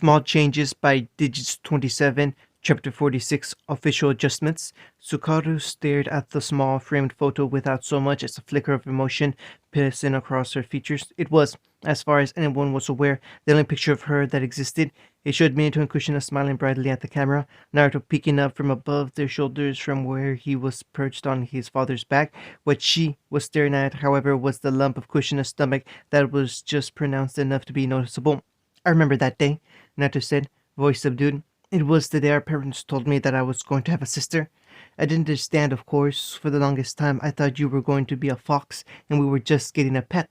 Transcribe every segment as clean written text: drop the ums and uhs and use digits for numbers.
Small Changes by Digits 27, Chapter 46 Official Adjustments. Sukaru stared at the small framed photo without so much as a flicker of emotion passing across her features. It was, as far as anyone was aware, the only picture of her that existed. It showed Minato and Kushina smiling brightly at the camera, Naruto peeking up from above their shoulders from where he was perched on his father's back. What she was staring at, however, was the lump of Kushina's stomach that was just pronounced enough to be noticeable. I remember that day, Nato said, voice subdued. It was the day our parents told me that I was going to have a sister. I didn't understand, of course. For the longest time, I thought you were going to be a fox and we were just getting a pet.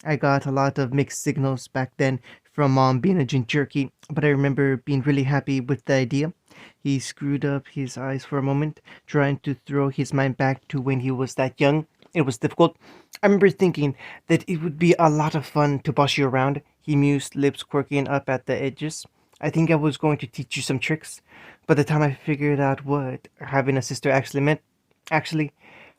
I got a lot of mixed signals back then from mom being a jerky, but I remember being really happy with the idea. He screwed up his eyes for a moment, trying to throw his mind back to when he was that young. It was difficult. I remember thinking that it would be a lot of fun to boss you around, he mused, lips quirking up at the edges. I think I was going to teach you some tricks. By the time I figured out what having a sister actually meant, actually,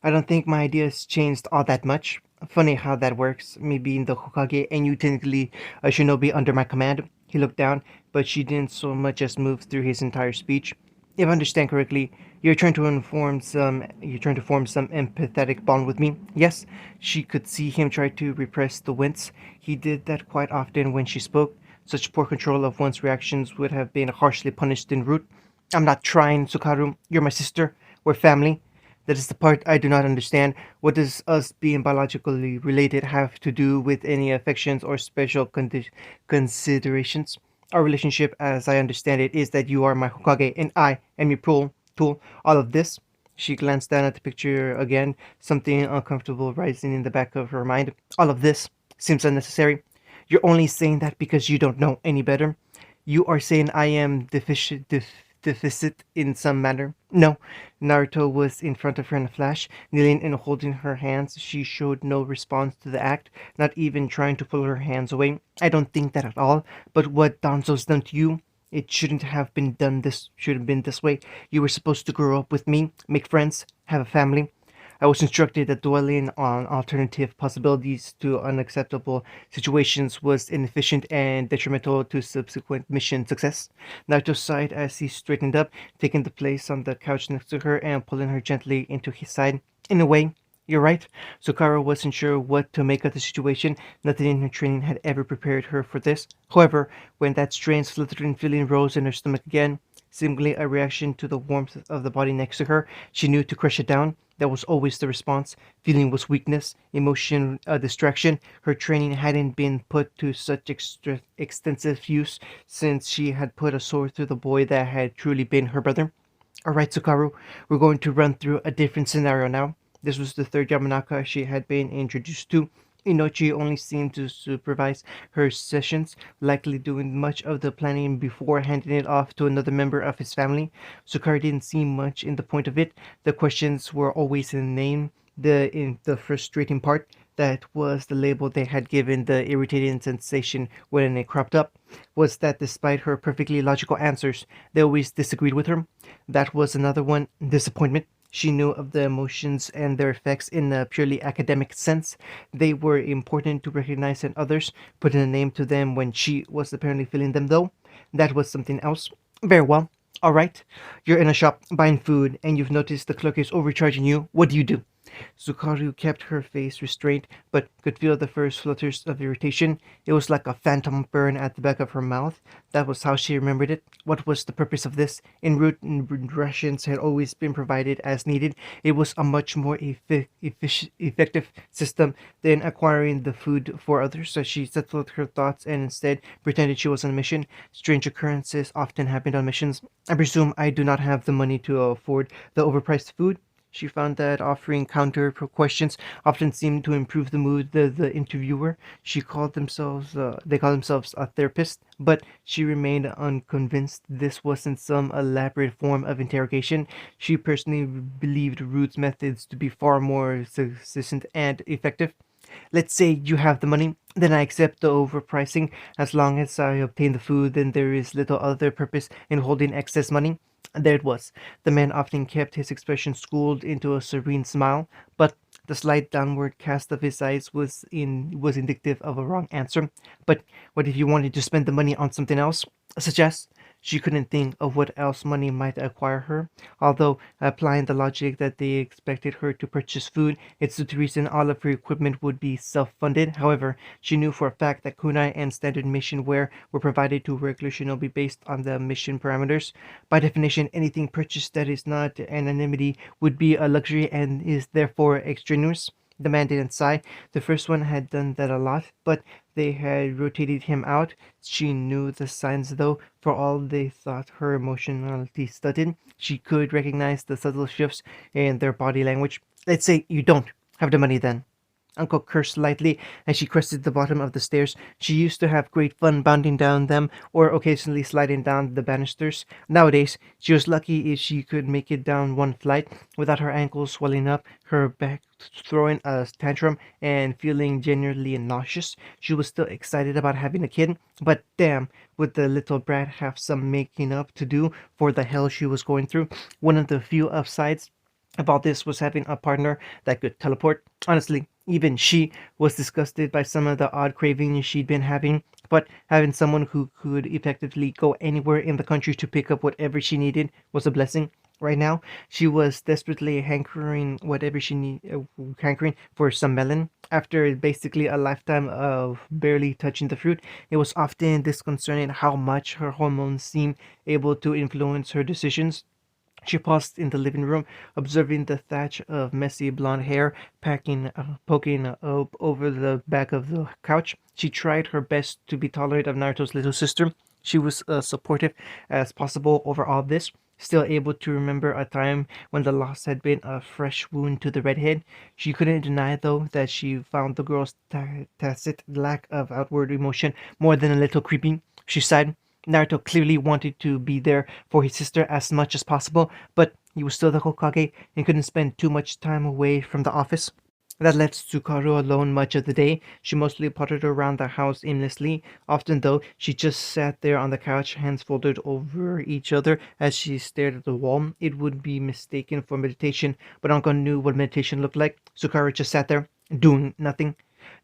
I don't think my ideas changed all that much. Funny how that works, me being the Hokage and you technically a shinobi under my command. He looked down, but she didn't so much as move through his entire speech. If I understand correctly, you're trying to form some empathetic bond with me. Yes, she could see him try to repress the wince. He did that quite often when she spoke. Such poor control of one's reactions would have been harshly punished en route. I'm not trying, Sukaru. You're my sister. We're family. That is the part I do not understand. What does us being biologically related have to do with any affections or special considerations? Our relationship, as I understand it, is that you are my Hokage and I am your tool. All of this. She glanced down at the picture again, something uncomfortable rising in the back of her mind. All of this seems unnecessary. You're only saying that because you don't know any better. You are saying I am deficit in some manner. No, Naruto was in front of her in a flash, kneeling and holding her hands. She showed no response to the act, not even trying to pull her hands away. I don't think that at all, but what Danzo's done to you, it shouldn't been this way. You were supposed to grow up with me, make friends, have a family. I was instructed that dwelling on alternative possibilities to unacceptable situations was inefficient and detrimental to subsequent mission success. Naruto sighed as he straightened up, taking the place on the couch next to her and pulling her gently into his side. In a way, you're right. Sukara wasn't sure what to make of the situation. Nothing in her training had ever prepared her for this. However, when that strange slithering feeling rose in her stomach again, seemingly a reaction to the warmth of the body next to her, she knew to crush it down. That was always the response. Feeling was weakness, emotion a distraction. Her training hadn't been put to such extensive use since she had put a sword through the boy that had truly been her brother. Alright, Sukaru, we're going to run through a different scenario now. This was the third Yamanaka she had been introduced to. Inochi only seemed to supervise her sessions, likely doing much of the planning before handing it off to another member of his family. Sukari didn't see much in the point of it. The questions were always in the name. The frustrating part, that was the label they had given the irritating sensation when it cropped up, was that despite her perfectly logical answers, they always disagreed with her. That was another one, disappointment. She knew of the emotions and their effects in a purely academic sense. They were important to recognize in others, putting a name to them when she was apparently feeling them, though. That was something else. Very well. All right. You're in a shop buying food, and you've noticed the clerk is overcharging you. What do you do? Sukaru kept her face restrained, but could feel the first flutters of irritation. It was like a phantom burn at the back of her mouth. That was how she remembered it. What was the purpose of this? En route rations had always been provided as needed. It was a much more effective system than acquiring the food for others, so she settled her thoughts and instead pretended she was on a mission. Strange occurrences often happened on missions. I presume I do not have the money to afford the overpriced food. She found that offering counter questions often seemed to improve the mood of the interviewer. They called themselves a therapist, but she remained unconvinced this wasn't some elaborate form of interrogation. She personally believed Ruth's methods to be far more succinct and effective. Let's say you have the money, then I accept the overpricing. As long as I obtain the food, then there is little other purpose in holding excess money. There it was. The man often kept his expression schooled into a serene smile, but the slight downward cast of his eyes was indicative of a wrong answer. But what if you wanted to spend the money on something else? suggests she couldn't think of what else money might acquire her. Although, applying the logic that they expected her to purchase food, it stood to reason all of her equipment would be self funded. However, she knew for a fact that kunai and standard mission wear were provided to regular shinobi based on the mission parameters. By definition, anything purchased that is not anonymity would be a luxury and is therefore extraneous. The man didn't sigh. The first one had done that a lot, but they had rotated him out. She knew the signs, though. For all they thought her emotionality stunted, she could recognize the subtle shifts in their body language. Let's say you don't have the money then. Uncle cursed lightly as she crested the bottom of the stairs. She used to have great fun bounding down them or occasionally sliding down the banisters. Nowadays, she was lucky if she could make it down one flight without her ankles swelling up, her back throwing a tantrum, and feeling genuinely nauseous. She was still excited about having a kid, but damn, would the little brat have some making up to do for the hell she was going through. One of the few upsides about this was having a partner that could teleport. Honestly, even she was disgusted by some of the odd cravings she'd been having, but having someone who could effectively go anywhere in the country to pick up whatever she needed was a blessing. Right now, she was desperately hankering for some melon. After basically a lifetime of barely touching the fruit, it was often disconcerting how much her hormones seemed able to influence her decisions. She paused in the living room, observing the thatch of messy blonde hair poking up over the back of the couch. She tried her best to be tolerant of Naruto's little sister. She was supportive as possible over all this, still able to remember a time when the loss had been a fresh wound to the redhead. She couldn't deny, though, that she found the girl's tacit lack of outward emotion more than a little creepy. She sighed. Naruto clearly wanted to be there for his sister as much as possible, but he was still the Hokage and couldn't spend too much time away from the office. That left Tsukaru alone much of the day. She mostly pottered around the house aimlessly. Often, though, she just sat there on the couch, hands folded over each other as she stared at the wall. It would be mistaken for meditation, but Uncle knew what meditation looked like. Tsukaru just sat there, doing nothing.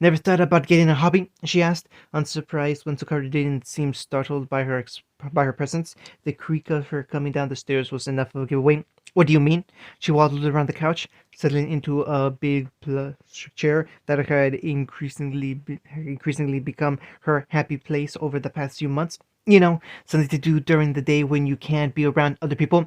Never thought about getting a hobby? She asked, unsurprised when Tsukaru didn't seem startled by her presence. The creak of her coming down the stairs was enough of a giveaway. What do you mean? She waddled around the couch, settling into a big plush chair that had increasingly become her happy place over the past few months. You know, something to do during the day when you can't be around other people.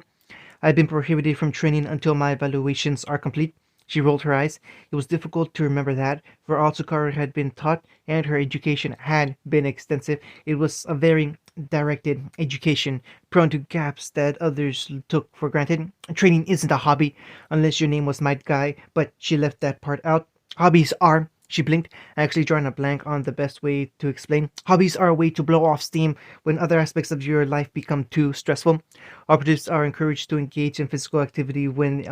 I've been prohibited from training until my evaluations are complete. She rolled her eyes. It was difficult to remember that, for all Tsukara had been taught and her education had been extensive. It was a very directed education, prone to gaps that others took for granted. Training isn't a hobby, unless your name was Might Guy, but she left that part out. Hobbies are, she blinked, actually drawing a blank on the best way to explain. Hobbies are a way to blow off steam when other aspects of your life become too stressful. Operatives are encouraged to engage in physical activity when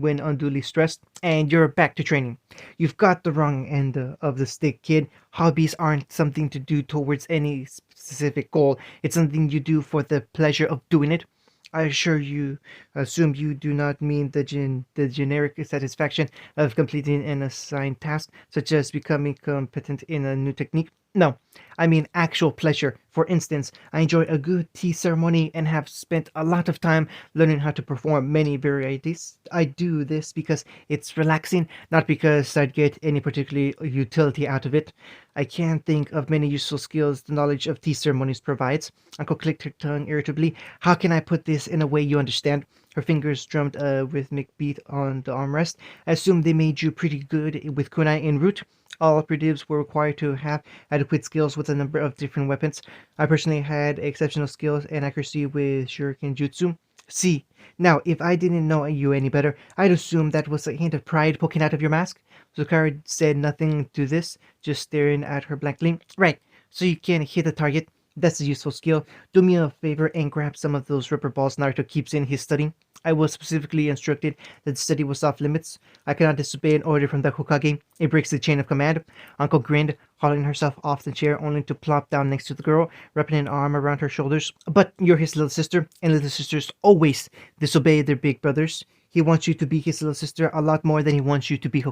unduly stressed, and you're back to training. You've got the wrong end of the stick, kid. Hobbies aren't something to do towards any specific goal. It's something you do for the pleasure of doing it. I assure you, assume you do not mean the generic satisfaction of completing an assigned task, such as becoming competent in a new technique. No, I mean actual pleasure. For instance, I enjoy a good tea ceremony and have spent a lot of time learning how to perform many varieties. I do this because it's relaxing, not because I'd get any particular utility out of it. I can't think of many useful skills the knowledge of tea ceremonies provides. Uncle clicked her tongue irritably. How can I put this in a way you understand? Her fingers drummed a rhythmic beat on the armrest. I assume they made you pretty good with kunai en route. All operatives were required to have adequate skills with a number of different weapons. I personally had exceptional skills and accuracy with shuriken jutsu. See, now if I didn't know you any better, I'd assume that was a hint of pride poking out of your mask. Zukara said nothing to this, just staring at her blankly. Right, so you can hit a target. That's a useful skill. Do me a favor and grab some of those rubber balls Naruto keeps in his study. I was specifically instructed that the study was off limits. I cannot disobey an order from the Hokage. It breaks the chain of command. Uncle grinned, hauling herself off the chair only to plop down next to the girl, wrapping an arm around her shoulders. But you're his little sister, and little sisters always disobey their big brothers. He wants you to be his little sister a lot more than he wants you to be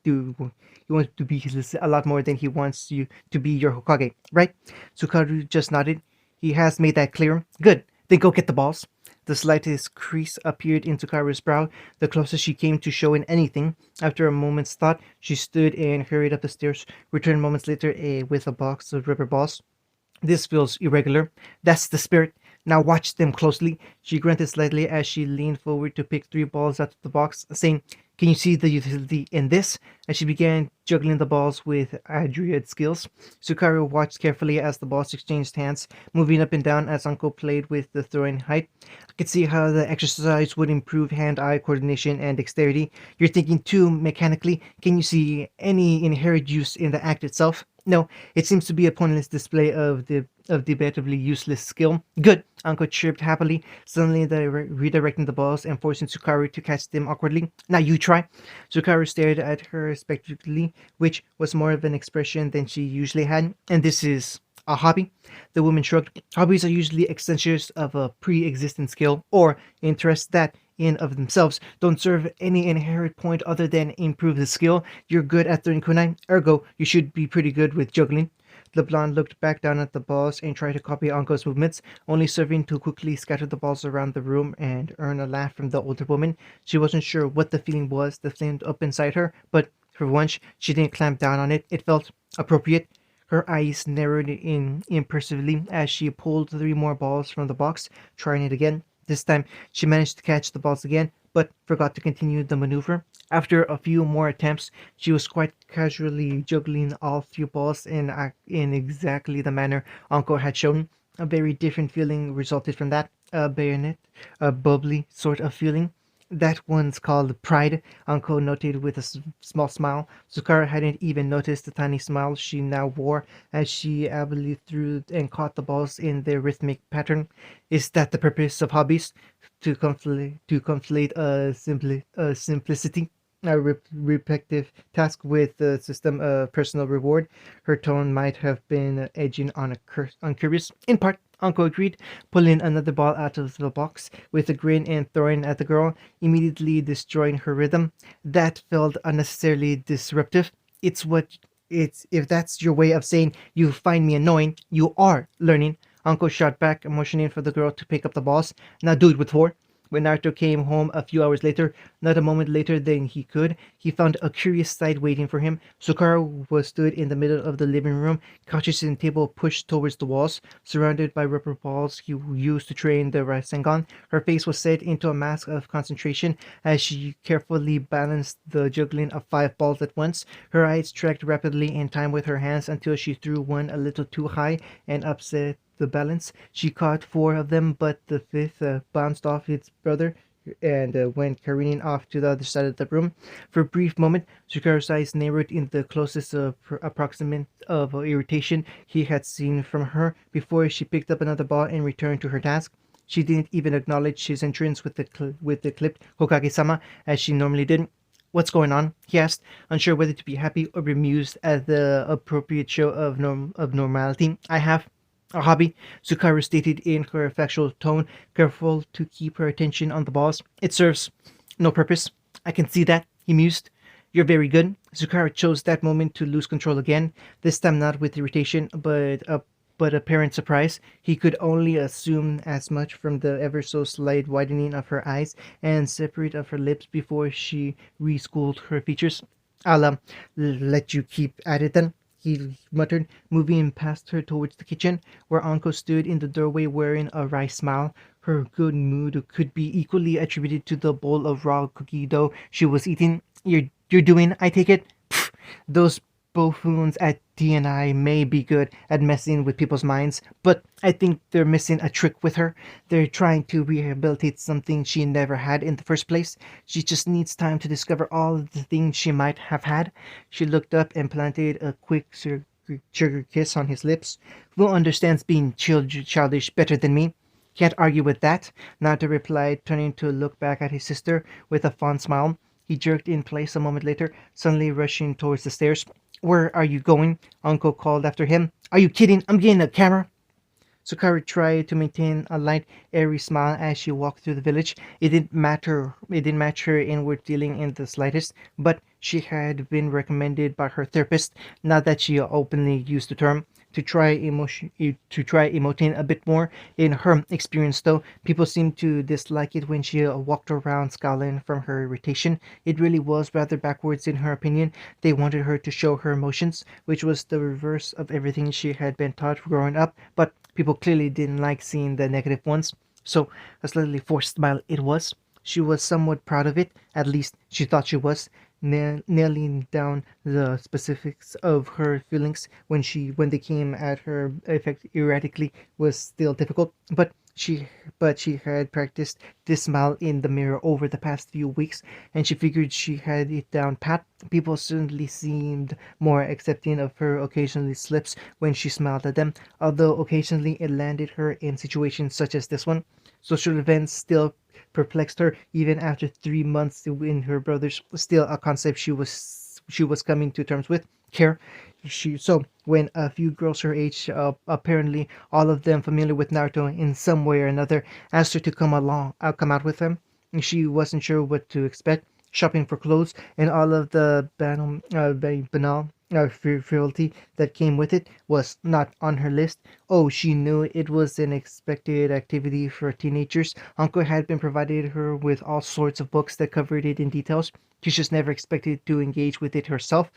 he wants to be his a lot more than he wants you to be your Hokage, right? Sukaru just nodded. He has made that clear. Good. Then go get the balls. The slightest crease appeared in Tsukaru's brow, the closest she came to showing anything. After a moment's thought, she stood and hurried up the stairs, returned moments later with a box of rubber balls. This feels irregular. That's the spirit. Now watch them closely. She grunted slightly as she leaned forward to pick three balls out of the box, saying, "Can you see the utility in this?" As she began juggling the balls with adroit skills, Sukaru watched carefully as the balls exchanged hands, moving up and down as Uncle played with the throwing height. I could see how the exercise would improve hand-eye coordination and dexterity. You're thinking too mechanically. Can you see any inherent use in the act itself? No, it seems to be a pointless display of debatably useless skill. Good, Uncle chirped happily, suddenly redirecting the balls and forcing Sukaru to catch them awkwardly. Now you try. Sukaru stared at her spectacularly, which was more of an expression than she usually had. And this is a hobby? The woman shrugged. Hobbies are usually extensions of a pre-existing skill or interests that, in of themselves, don't serve any inherent point other than improve the skill. You're good at throwing kunai, ergo, you should be pretty good with juggling. The blonde looked back down at the balls and tried to copy Anko's movements, only serving to quickly scatter the balls around the room and earn a laugh from the older woman. She wasn't sure what the feeling was that flamed up inside her, but for once she didn't clamp down on it. It felt appropriate. Her eyes narrowed in impressively as she pulled three more balls from the box, trying it again. This time she managed to catch the balls again, but forgot to continue the maneuver. After a few more attempts, she was quite casually juggling all three balls in exactly the manner Uncle had shown. A very different feeling resulted from that. A bayonet, a bubbly sort of feeling. That one's called pride, Uncle noted with a small smile. Sukara hadn't even noticed the tiny smile she now wore as she avidly threw and caught the balls in their rhythmic pattern. Is that the purpose of hobbies? To conflate a simplicity, a repetitive task with a system of personal reward. Her tone might have been edging on curious. In part, Uncle agreed, pulling another ball out of the box with a grin and throwing at the girl, immediately destroying her rhythm. That felt unnecessarily disruptive. It's what it's If that's your way of saying you find me annoying, you are learning. Uncle shot back, motioning for the girl to pick up the balls. Now do it with four. When Naruto came home a few hours later, not a moment later than he could, he found a curious sight waiting for him. Sukara was stood in the middle of the living room, couches and table pushed towards the walls, surrounded by rubber balls he used to train the Rasengan. Her face was set into a mask of concentration as she carefully balanced the juggling of five balls at once. Her eyes tracked rapidly in time with her hands until she threw one a little too high and upset the balance. She caught four of them, but the fifth bounced off its brother and went careening off to the other side of the room. For a brief moment, Sukaru's eyes narrowed in the closest approximate of irritation he had seen from her before she picked up another ball and returned to her task. She didn't even acknowledge his entrance with the clipped Hokage-sama as she normally did. What's going on? He asked, unsure whether to be happy or bemused at the appropriate show of normality. I have a hobby, Sukaru stated in her factual tone, careful to keep her attention on the balls. It serves no purpose. I can see that, he mused. You're very good. Sukaru chose that moment to lose control again, this time not with irritation, but apparent surprise. He could only assume as much from the ever so slight widening of her eyes and separate of her lips before she reschooled her features. I'll let you keep at it then, he muttered, moving past her towards the kitchen, where Anko stood in the doorway wearing a wry smile. Her good mood could be equally attributed to the bowl of raw cookie dough she was eating. You're doing, I take it? Pfft, those buffoons at D&I may be good at messing with people's minds, but I think they're missing a trick with her. They're trying to rehabilitate something she never had in the first place. She just needs time to discover all of the things she might have had. She looked up and planted a quick sugar kiss on his lips. Who understands being childish better than me? Can't argue with that, Naruto replied, turning to look back at his sister with a fond smile. He jerked in place a moment later, suddenly rushing towards the stairs. Where are you going? Uncle called after him. Are you kidding? I'm getting a camera. Sukari tried to maintain a light, airy smile as she walked through the village. It didn't matter. It didn't match her inward feeling in the slightest, but she had been recommended by her therapist, not that she openly used the term, to try emoting a bit more. In her experience, though, people seemed to dislike it when she walked around scowling from her irritation. It really was rather backwards, in her opinion. They wanted her to show her emotions, which was the reverse of everything she had been taught growing up. But people clearly didn't like seeing the negative ones, so a slightly forced smile it was. She was somewhat proud of it, at least she thought she was. Nailing down the specifics of her feelings when they came at her effect erratically was still difficult, but she had practiced this smile in the mirror over the past few weeks, and she figured she had it down pat. People certainly seemed more accepting of her occasionally slips when she smiled at them, although occasionally it landed her in situations such as this one. Social events still perplexed her even after 3 months in her brother's, still a concept she was coming to terms with. Care. So when a few girls her age, apparently all of them familiar with Naruto in some way or another, asked her to come out with them, she wasn't sure what to expect. Shopping for clothes and all of the banal frivolity that came with it was not on her list. Oh, she knew it was an expected activity for teenagers. Uncle had been provided her with all sorts of books that covered it in details. She just never expected to engage with it herself.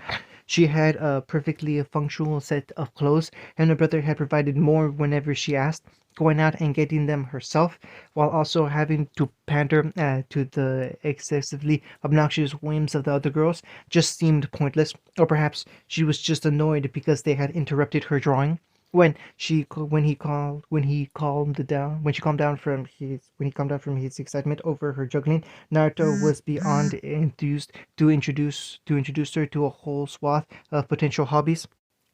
She had a perfectly functional set of clothes, and her brother had provided more whenever she asked, going out and getting them herself, while also having to pander to the excessively obnoxious whims of the other girls, just seemed pointless. Or perhaps she was just annoyed because they had interrupted her drawing. When she calmed down from his excitement over her juggling, Naruto was beyond enthused to introduce her to a whole swath of potential hobbies.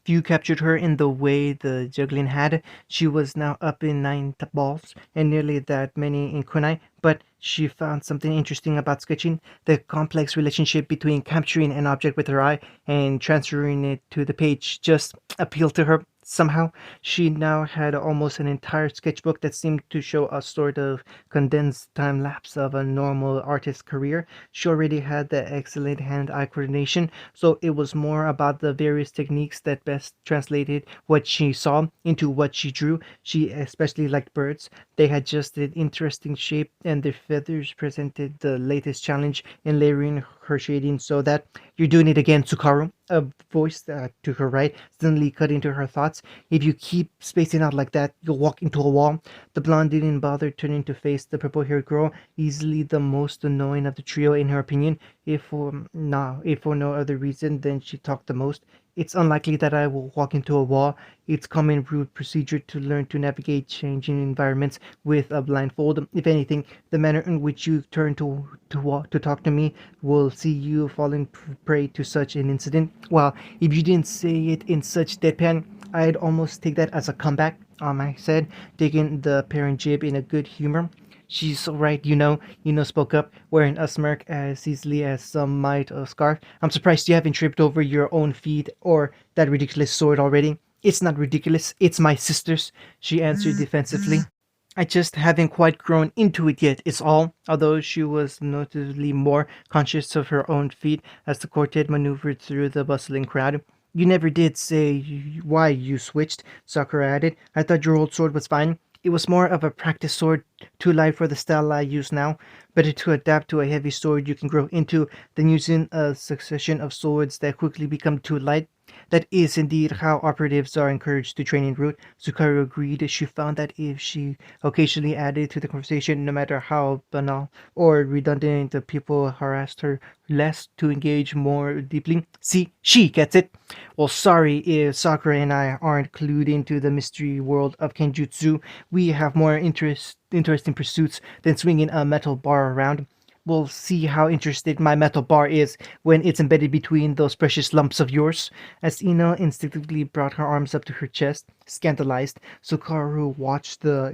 Few captured her in the way the juggling had. She was now up in nine balls and nearly that many in kunai, but she found something interesting about sketching. The complex relationship between capturing an object with her eye and transferring it to the page just appealed to her. Somehow, she now had almost an entire sketchbook that seemed to show a sort of condensed time lapse of a normal artist's career. She already had the excellent hand-eye coordination, so it was more about the various techniques that best translated what she saw into what she drew. She especially liked birds. They had just an interesting shape, and their feathers presented the latest challenge in layering her shading so that you're doing it again, Tsukaru. A voice to her right suddenly cut into her thoughts. If you keep spacing out like that, you'll walk into a wall. The blonde didn't bother turning to face the purple-haired girl, easily the most annoying of the trio in her opinion, if for no other reason than she talked the most. It's unlikely that I will walk into a wall. It's common route procedure to learn to navigate changing environments with a blindfold. If anything, the manner in which you turn to talk to me will see you falling prey to such an incident. Well, if you didn't say it in such deadpan, I'd almost take that as a comeback, I said, taking the parent jib in a good humor. She's so right, spoke up, wearing a smirk as easily as some might a scarf. I'm surprised you haven't tripped over your own feet or that ridiculous sword already. It's not ridiculous, it's my sister's, she answered defensively. I just haven't quite grown into it yet, it's all, although she was noticeably more conscious of her own feet as the quartet maneuvered through the bustling crowd. You never did say why you switched, Sakura added. I thought your old sword was fine. It was more of a practice sword, too light for the style I use now. Better to adapt to a heavy sword you can grow into than using a succession of swords that quickly become too light. That is indeed how operatives are encouraged to train en route. Sukaru agreed. She found that if she occasionally added to the conversation, no matter how banal or redundant, the people harassed her less to engage more deeply. See, she gets it. Well, sorry if Sakura and I aren't clued into the mystery world of Kenjutsu. We have more interesting pursuits than swinging a metal bar around. We'll see how interested my metal bar is when it's embedded between those precious lumps of yours. As Ina instinctively brought her arms up to her chest, scandalized, Sukaru watched the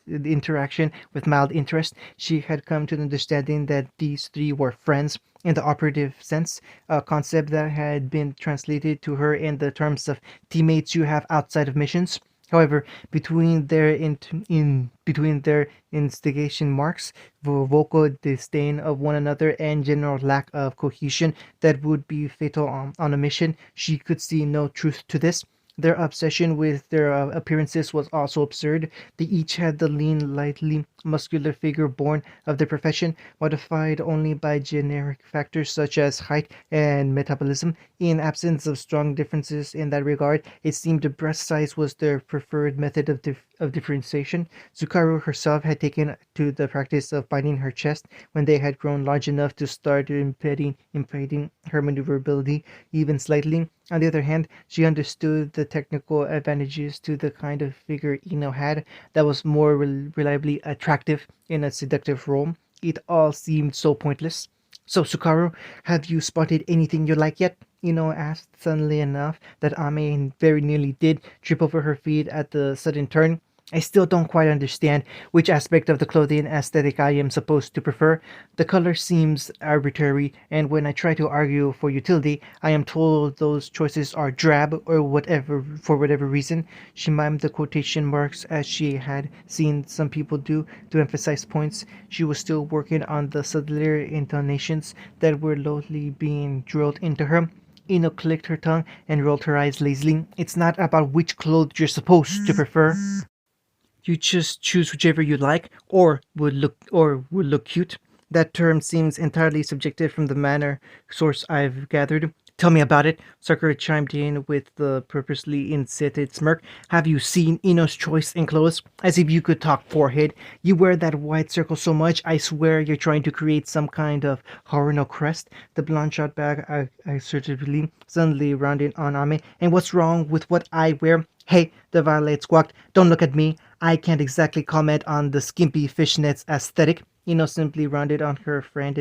interaction with mild interest. She had come to the understanding that these three were friends in the operative sense, a concept that had been translated to her in the terms of teammates you have outside of missions. However, between their instigation marks, vocal disdain of one another, and general lack of cohesion that would be fatal on a mission, she could see no truth to this. Their obsession with their appearances was also absurd. They each had the lean, lightly muscular figure born of their profession, modified only by generic factors such as height and metabolism. In absence of strong differences in that regard, it seemed the breast size was their preferred method of differentiation. Zukaru herself had taken to the practice of binding her chest when they had grown large enough to start impeding her maneuverability even slightly. On the other hand, she understood the technical advantages to the kind of figure Ino had that was more reliably attractive in a seductive role. It all seemed so pointless. So, Sukaru, have you spotted anything you like yet? Ino asked suddenly enough that Ame very nearly did trip over her feet at the sudden turn. I still don't quite understand which aspect of the clothing aesthetic I am supposed to prefer. The color seems arbitrary, and when I try to argue for utility, I am told those choices are drab or whatever for whatever reason. She mimed the quotation marks as she had seen some people do to emphasize points. She was still working on the subtler intonations that were slowly being drilled into her. Eno clicked her tongue and rolled her eyes lazily. It's not about which clothes you're supposed to prefer. You just choose whichever you like or would look cute. That term seems entirely subjective from the manner source I've gathered. Tell me about it, Sakura chimed in with the purposely insinuated smirk. Have you seen Ino's choice in clothes? As if you could talk forehead. You wear that white circle so much, I swear you're trying to create some kind of Haruno crest. The blonde shot back assertively, suddenly rounding on Ame. And what's wrong with what I wear? Hey, the violet squawked. Don't look at me. I can't exactly comment on the skimpy fishnets aesthetic. Ino simply rounded on her friend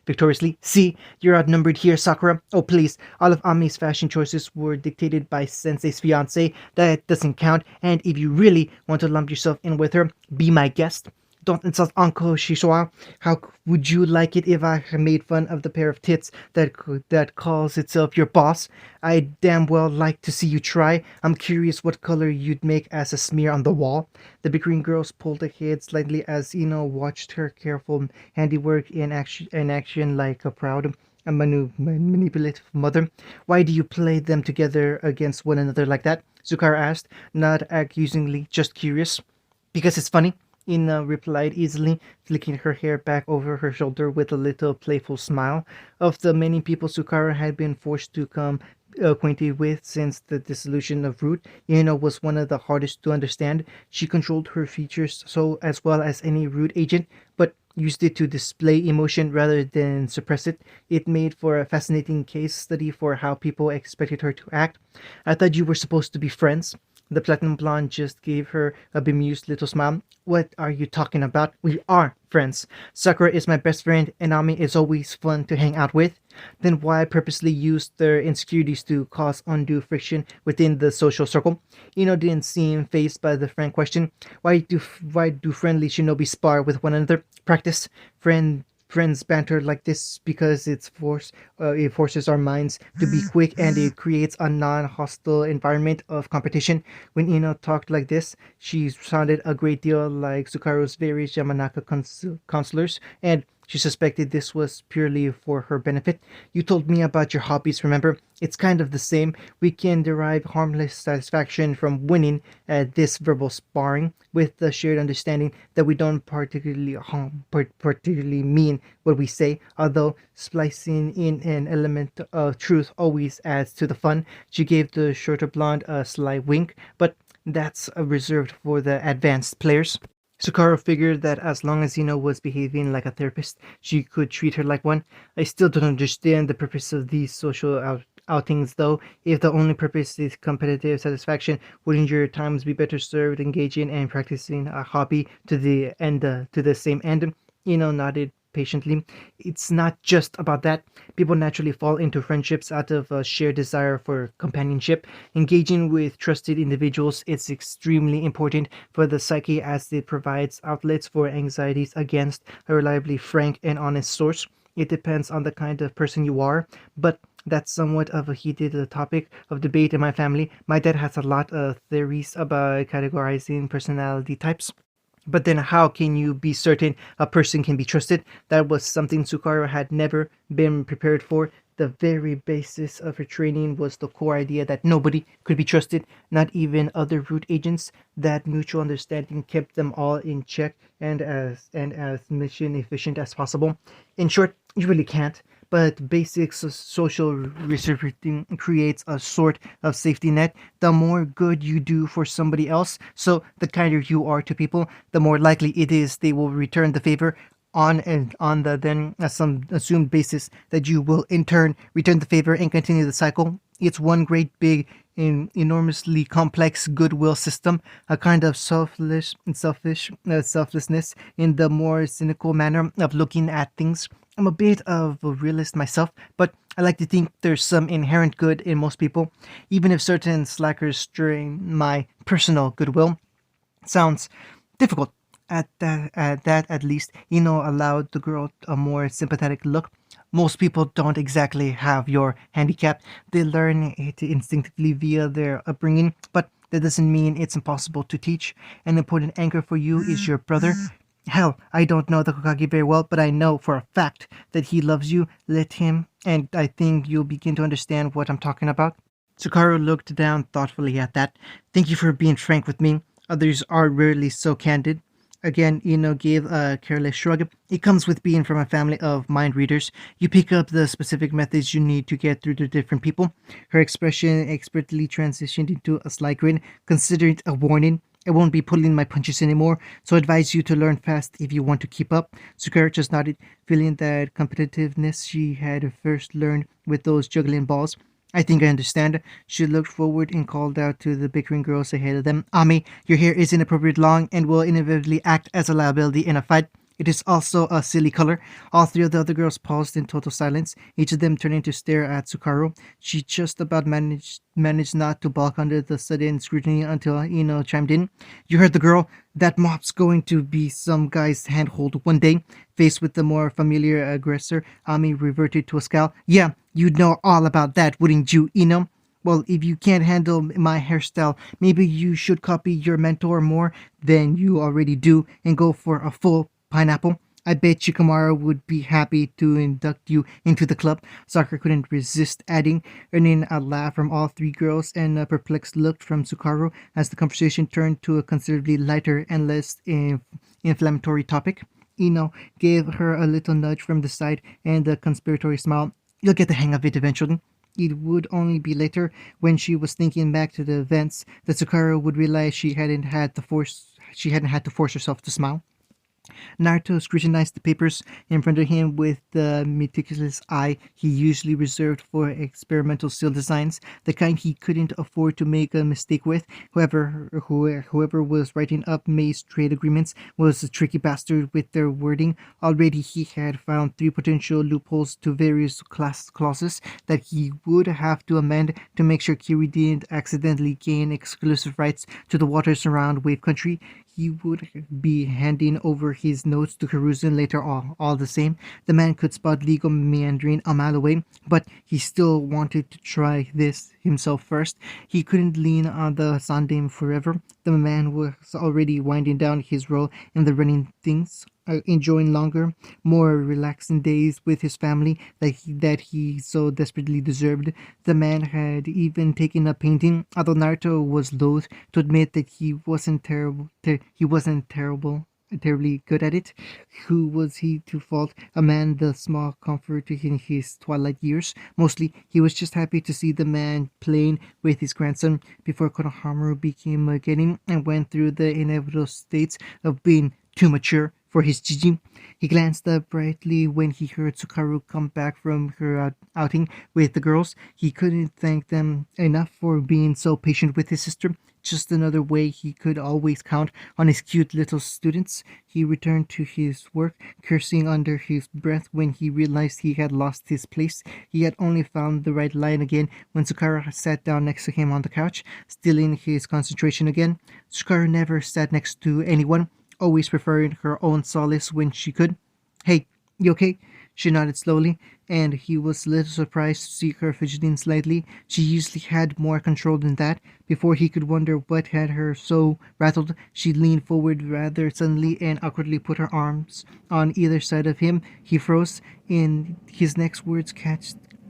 victoriously. See, you're outnumbered here, Sakura. Oh, please. All of Ami's fashion choices were dictated by Sensei's fiance. That doesn't count. And if you really want to lump yourself in with her, be my guest. Don't insult Uncle Shishiwa. How would you like it if I made fun of the pair of tits that calls itself your boss? I damn well like to see you try. I'm curious what color you'd make as a smear on the wall. The bickering girls pulled ahead slightly as Ino watched her careful handiwork in action like a proud manipulative mother. Why do you play them together against one another like that? Zukara asked, not accusingly, just curious. Because it's funny. Ina replied easily, flicking her hair back over her shoulder with a little playful smile. Of the many people Sukara had been forced to come acquainted with since the dissolution of Root, Ina was one of the hardest to understand. She controlled her features so as well as any Root agent, but used it to display emotion rather than suppress it. It made for a fascinating case study for how people expected her to act. I thought you were supposed to be friends. The platinum blonde just gave her a bemused little smile. What are you talking about? We are friends. Sakura is my best friend, and Ami is always fun to hang out with. Then why purposely use their insecurities to cause undue friction within the social circle? Ino didn't seem fazed by the frank question. Why do friendly shinobi spar with one another? Practice. Friends banter like this because it forces our minds to be quick and it creates a non-hostile environment of competition. When Ino talked like this, she sounded a great deal like Sukaru's various Yamanaka counselors, and she suspected this was purely for her benefit. You told me about your hobbies, remember? It's kind of the same. We can derive harmless satisfaction from winning at this verbal sparring, with the shared understanding that we don't particularly mean what we say, although splicing in an element of truth always adds to the fun. She gave the shorter blonde a sly wink, but that's reserved for the advanced players. Sukaro figured that as long as Ino was behaving like a therapist, she could treat her like one. I still don't understand the purpose of these social outings, though. If the only purpose is competitive satisfaction, wouldn't your times be better served engaging and practicing a hobby to the same end? Ino nodded patiently. It's not just about that. People naturally fall into friendships out of a shared desire for companionship. Engaging with trusted individuals is extremely important for the psyche as it provides outlets for anxieties against a reliably frank and honest source. It depends on the kind of person you are, but that's somewhat of a heated topic of debate in my family. My dad has a lot of theories about categorizing personality types. But then how can you be certain a person can be trusted? That was something Sukaro had never been prepared for. The very basis of her training was the core idea that nobody could be trusted, not even other root agents. That mutual understanding kept them all in check and as mission efficient as possible. In short, you really can't. But basic social reciprocity creates a sort of safety net. The more good you do for somebody else, so the kinder you are to people, the more likely it is they will return the favor on the then some assumed basis that you will in turn return the favor and continue the cycle. It's one great big enormously complex goodwill system, a kind of selflessness in the more cynical manner of looking at things. I'm a bit of a realist myself, but I like to think there's some inherent good in most people, even if certain slackers strain my personal goodwill. Sounds difficult. At least, allowed the girl a more sympathetic look. Most people don't exactly have your handicap. They learn it instinctively via their upbringing, but that doesn't mean it's impossible to teach. An important anchor for you is your brother. Hell, I don't know the Kokage very well, but I know for a fact that he loves you. Let him, and I think you'll begin to understand what I'm talking about. Sukaro looked down thoughtfully at that. Thank you for being frank with me. Others are rarely so candid. Again, gave a careless shrug. It comes with being from a family of mind readers. You pick up the specific methods you need to get through to different people. Her expression expertly transitioned into a sly grin. Consider it a warning. I won't be pulling my punches anymore, so I advise you to learn fast if you want to keep up. Sukara just nodded, feeling that competitiveness she had first learned with those juggling balls. I think I understand. She looked forward and called out to the bickering girls ahead of them. Ami, your hair is inappropriate long and will inevitably act as a liability in a fight. It is also a silly color. All three of the other girls paused in total silence, each of them turning to stare at Sukaro. She just about managed not to balk under the sudden scrutiny until Ino chimed in. You heard the girl. That mop's going to be some guy's handhold one day. Faced with the more familiar aggressor, Ami reverted to a scowl. Yeah, you'd know all about that, wouldn't you, Ino? Well, if you can't handle my hairstyle, maybe you should copy your mentor more than you already do and go for a full pineapple. I bet Shikamaru would be happy to induct you into the club. Sakura couldn't resist adding, earning a laugh from all three girls and a perplexed look from Sukaru as the conversation turned to a considerably lighter and less inflammatory topic. Ino gave her a little nudge from the side and a conspiratory smile. You'll get the hang of it eventually. It would only be later, when she was thinking back to the events, that Sukaru would realize she hadn't had to force herself to smile. Naruto scrutinized the papers in front of him with the meticulous eye he usually reserved for experimental seal designs, the kind he couldn't afford to make a mistake with. Whoever was writing up May's trade agreements was a tricky bastard with their wording. Already he had found three potential loopholes to various clauses that he would have to amend to make sure Kiri didn't accidentally gain exclusive rights to the waters around Wave Country. He would be handing over his notes to Hiruzen later on. All the same, the man could spot legal meandering a mile away, but he still wanted to try this himself first. He couldn't lean on the Sandame forever. The man was already winding down his role in the running things, enjoying longer, more relaxing days with his family that he so desperately deserved. The man had even taken up painting, although Naruto was loath to admit that he wasn't terribly good at it. Who was he to fault a man the small comfort in his twilight years? Mostly, he was just happy to see the man playing with his grandson before Konohamaru became a genin and went through the inevitable states of being too mature for his Jiji. He glanced up brightly when he heard Sukaru come back from her outing with the girls. He couldn't thank them enough for being so patient with his sister. Just another way he could always count on his cute little students. He returned to his work, cursing under his breath when he realized he had lost his place. He had only found the right line again when Sukara sat down next to him on the couch, stealing his concentration again. Sukara never sat next to anyone, always preferring her own solace when she could. Hey, you okay? She nodded slowly, and he was a little surprised to see her fidgeting slightly. She usually had more control than that. Before he could wonder what had her so rattled, she leaned forward rather suddenly and awkwardly put her arms on either side of him. He froze, and his next words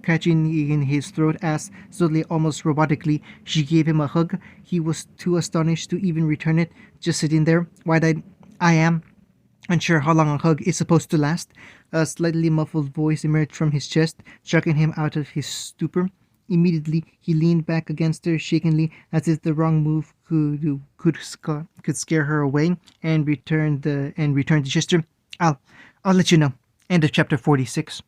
catching in his throat as, slowly, almost robotically, she gave him a hug. He was too astonished to even return it, just sitting there, wide-eyed. I am unsure how long a hug is supposed to last. A slightly muffled voice emerged from his chest, shocking him out of his stupor. Immediately, he leaned back against her shakingly, as if the wrong move could scare her away, and returned the gesture. I'll let you know. End of chapter 46.